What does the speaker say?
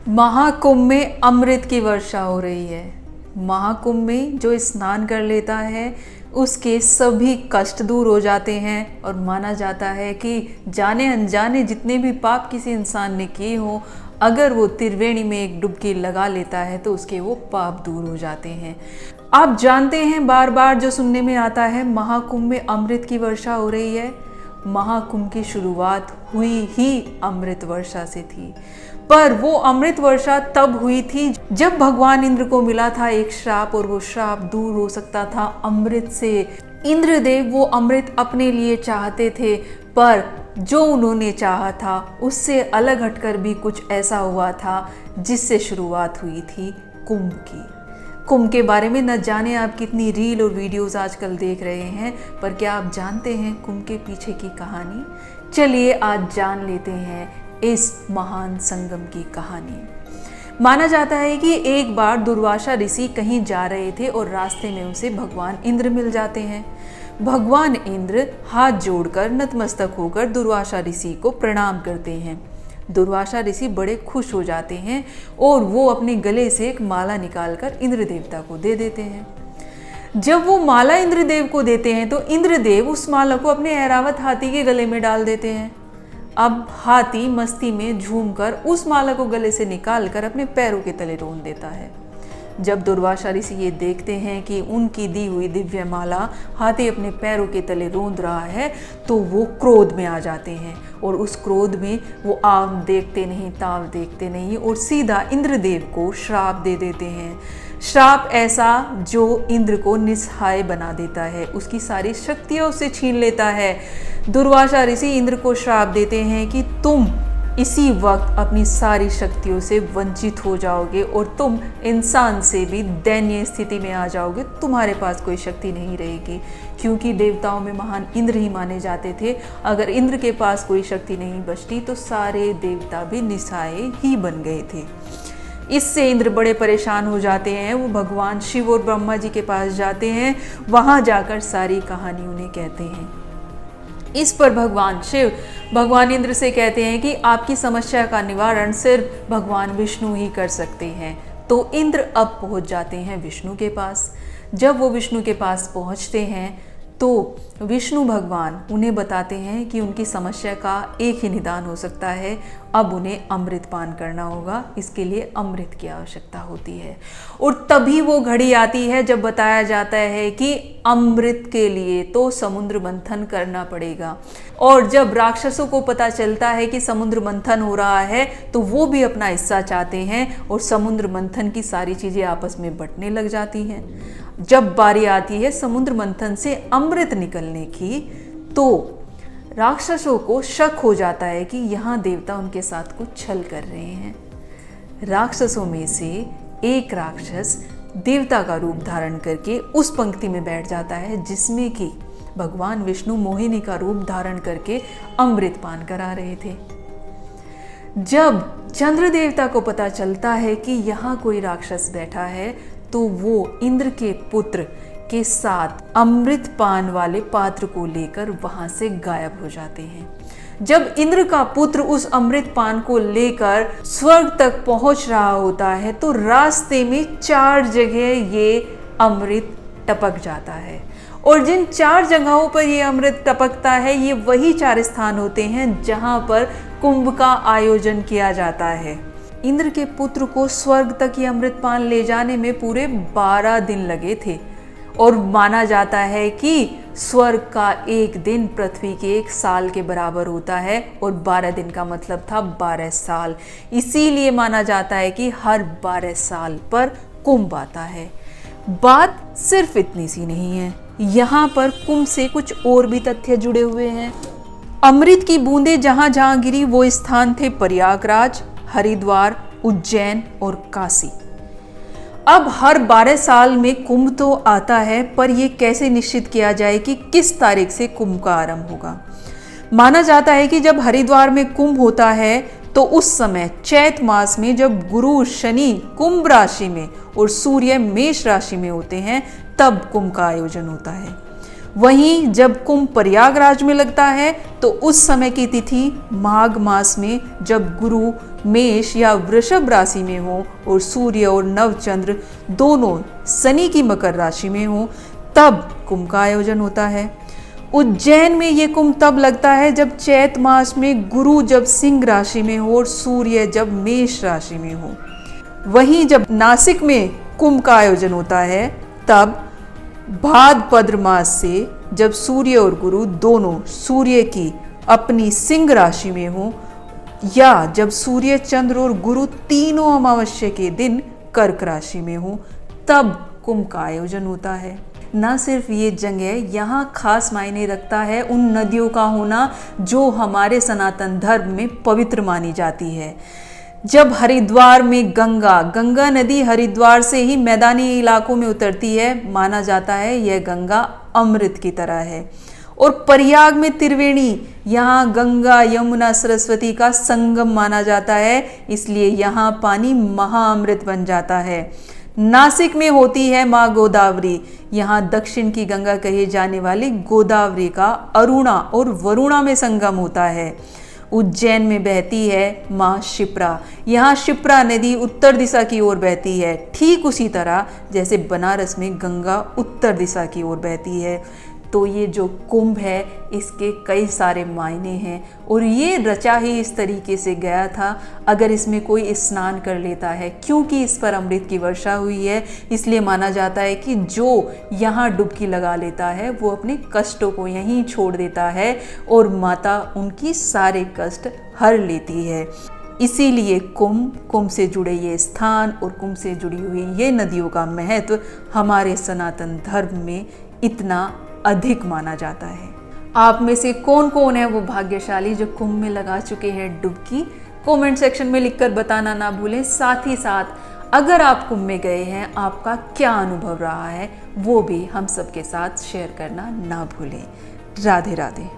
महाकुंभ में अमृत की वर्षा हो रही है। महाकुंभ में जो स्नान कर लेता है उसके सभी कष्ट दूर हो जाते हैं और माना जाता है कि जाने अनजाने जितने भी पाप किसी इंसान ने किए हों, अगर वो त्रिवेणी में एक डुबकी लगा लेता है तो उसके वो पाप दूर हो जाते हैं। आप जानते हैं, बार बार जो सुनने में आता है, महाकुंभ में अमृत की वर्षा हो रही है। महाकुंभ की शुरुआत हुई ही अमृत वर्षा से थी, पर वो अमृत वर्षा तब हुई थी जब भगवान इंद्र को मिला था एक श्राप, और वो श्राप दूर हो सकता था अमृत से। इंद्रदेव वो अमृत अपने लिए चाहते थे, पर जो उन्होंने चाहा था उससे अलग हटकर भी कुछ ऐसा हुआ था जिससे शुरुआत हुई थी कुंभ की। कुंभ के बारे में न जाने आप कितनी रील और वीडियोस आजकल देख रहे हैं, पर क्या आप जानते हैं कुंभ के पीछे की कहानी? चलिए आज जान लेते हैं इस महान संगम की कहानी। माना जाता है कि एक बार दुर्वासा ऋषि कहीं जा रहे थे और रास्ते में उसे भगवान इंद्र मिल जाते हैं। भगवान इंद्र हाथ जोड़कर नतमस्तक होकर दुर्वासा ऋषि को प्रणाम करते हैं। दुर्वासा ऋषि बड़े खुश हो जाते हैं और वो अपने गले से एक माला निकालकर इंद्र देवता को दे देते हैं। जब वो माला इंद्रदेव को देते हैं तो इंद्रदेव उस माला को अपने ऐरावत हाथी के गले में डाल देते हैं। अब हाथी मस्ती में झूमकर उस माला को गले से निकालकर अपने पैरों के तले रोंद देता है। जब दुर्वासा ऋषि ये देखते हैं कि उनकी दी हुई दिव्य माला हाथी अपने पैरों के तले रोंद रहा है, तो वो क्रोध में आ जाते हैं और उस क्रोध में वो आव देखते नहीं, ताव देखते नहीं और सीधा इंद्रदेव को श्राप दे देते हैं। श्राप ऐसा जो इंद्र को निस्सहाय बना देता है, उसकी सारी शक्तियाँ उससे छीन लेता है। दुर्वासा ऋषि इंद्र को श्राप देते हैं कि तुम इसी वक्त अपनी सारी शक्तियों से वंचित हो जाओगे और तुम इंसान से भी दयनीय स्थिति में आ जाओगे। तुम्हारे पास कोई शक्ति नहीं रहेगी, क्योंकि देवताओं में महान इंद्र ही माने जाते थे। अगर इंद्र के पास कोई शक्ति नहीं बचती तो सारे देवता भी निस्सहाय ही बन गए थे। इससे इंद्र बड़े परेशान हो जाते हैं। वो भगवान शिव और ब्रह्मा जी के पास जाते हैं, वहां जाकर सारी कहानी उन्हें कहते हैं। इस पर भगवान शिव भगवान इंद्र से कहते हैं कि आपकी समस्या का निवारण सिर्फ भगवान विष्णु ही कर सकते हैं। तो इंद्र अब पहुंच जाते हैं विष्णु के पास। जब वो विष्णु के पास पहुंचते हैं तो विष्णु भगवान उन्हें बताते हैं कि उनकी समस्या का एक ही निदान हो सकता है, अब उन्हें अमृत पान करना होगा। इसके लिए अमृत की आवश्यकता होती है। और तभी वो घड़ी आती है जब बताया जाता है कि अमृत के लिए तो समुद्र मंथन करना पड़ेगा। और जब राक्षसों को पता चलता है कि समुद्र मंथन हो रहा है तो वो भी अपना हिस्सा चाहते हैं और समुद्र मंथन की सारी चीज़ें आपस में बंटने लग जाती हैं। जब बारी आती है समुद्र मंथन से अमृत निकलने की, तो राक्षसों को शक हो जाता है कि यहाँ देवता उनके साथ कुछ छल कर रहे हैं। राक्षसों में से एक राक्षस देवता का रूप धारण करके उस पंक्ति में बैठ जाता है जिसमें कि भगवान विष्णु मोहिनी का रूप धारण करके अमृत पान करा रहे थे। जब चंद्र देवता को पता चलता है कि यहाँ कोई राक्षस बैठा है तो वो इंद्र के पुत्र के साथ अमृत पान वाले पात्र को लेकर वहां से गायब हो जाते हैं। जब इंद्र का पुत्र उस अमृत पान को लेकर स्वर्ग तक पहुंच रहा होता है तो रास्ते में 4 जगह ये अमृत टपक जाता है, और जिन 4 जगहों पर ये अमृत टपकता है ये वही 4 स्थान होते हैं जहां पर कुंभ का आयोजन किया जाता है। इंद्र के पुत्र को स्वर्ग तक ये अमृत पान ले जाने में पूरे 12 दिन लगे थे, और माना जाता है कि स्वर्ग का एक दिन पृथ्वी के 1 साल के बराबर होता है, और 12 दिन का मतलब था 12 साल। इसीलिए माना जाता है कि हर 12 साल पर कुंभ आता है। बात सिर्फ इतनी सी नहीं है, यहाँ पर कुंभ से कुछ और भी तथ्य जुड़े हुए हैं। अमृत की बूंदें जहाँ जहाँ गिरी वो स्थान थे प्रयागराज, हरिद्वार, उज्जैन और काशी। अब हर 12 साल में कुंभ तो आता है, पर यह कैसे निश्चित किया जाए कि किस तारीख से कुंभ का आरंभ होगा? माना जाता है कि जब हरिद्वार में कुंभ होता है तो उस समय चैत मास में जब गुरु शनि कुंभ राशि में और सूर्य मेष राशि में होते हैं तब कुंभ का आयोजन होता है। वहीं जब कुंभ प्रयागराज में लगता है तो उस समय की तिथि माघ मास में, जब गुरु मेष या वृषभ राशि में हो और सूर्य और नवचंद्र दोनों शनि की मकर राशि में हो, तब कुंभ का आयोजन होता है। उज्जैन में ये कुंभ तब लगता है जब चैत मास में गुरु जब सिंह राशि में हो और सूर्य जब मेष राशि में हो। वहीं जब नासिक में कुंभ का आयोजन होता है तब भाद्रपद मास से, जब सूर्य और गुरु दोनों सूर्य की अपनी सिंह राशि में हो, या जब सूर्य चंद्र और गुरु तीनों अमावस्या के दिन कर्क राशि में हो, तब कुंभ का आयोजन होता है। न सिर्फ ये जगह यहाँ खास मायने रखता है उन नदियों का होना जो हमारे सनातन धर्म में पवित्र मानी जाती है। जब हरिद्वार में गंगा नदी हरिद्वार से ही मैदानी इलाकों में उतरती है, माना जाता है यह गंगा अमृत की तरह है। और प्रयाग में त्रिवेणी, यहाँ गंगा यमुना सरस्वती का संगम माना जाता है, इसलिए यहाँ पानी महाअमृत बन जाता है। नासिक में होती है माँ गोदावरी, यहाँ दक्षिण की गंगा कही जाने वाली गोदावरी का अरुणा और वरुणा में संगम होता है। उज्जैन में बहती है माँ शिप्रा, यहाँ शिप्रा नदी उत्तर दिशा की ओर बहती है, ठीक उसी तरह जैसे बनारस में गंगा उत्तर दिशा की ओर बहती है। तो ये जो कुंभ है इसके कई सारे मायने हैं और ये रचा ही इस तरीके से गया था। अगर इसमें कोई स्नान कर लेता है, क्योंकि इस पर अमृत की वर्षा हुई है, इसलिए माना जाता है कि जो यहाँ डुबकी लगा लेता है वो अपने कष्टों को यहीं छोड़ देता है और माता उनकी सारे कष्ट हर लेती है। इसीलिए कुंभ से जुड़े ये स्थान और कुंभ से जुड़ी हुई ये नदियों का महत्व हमारे सनातन धर्म में इतना अधिक माना जाता है। आप में से कौन कौन है वो भाग्यशाली जो कुंभ में लगा चुके हैं डुबकी? कमेंट सेक्शन में लिखकर बताना ना भूलें। साथ ही साथ अगर आप कुंभ में गए हैं, आपका क्या अनुभव रहा है वो भी हम सबके साथ शेयर करना ना भूलें। राधे राधे।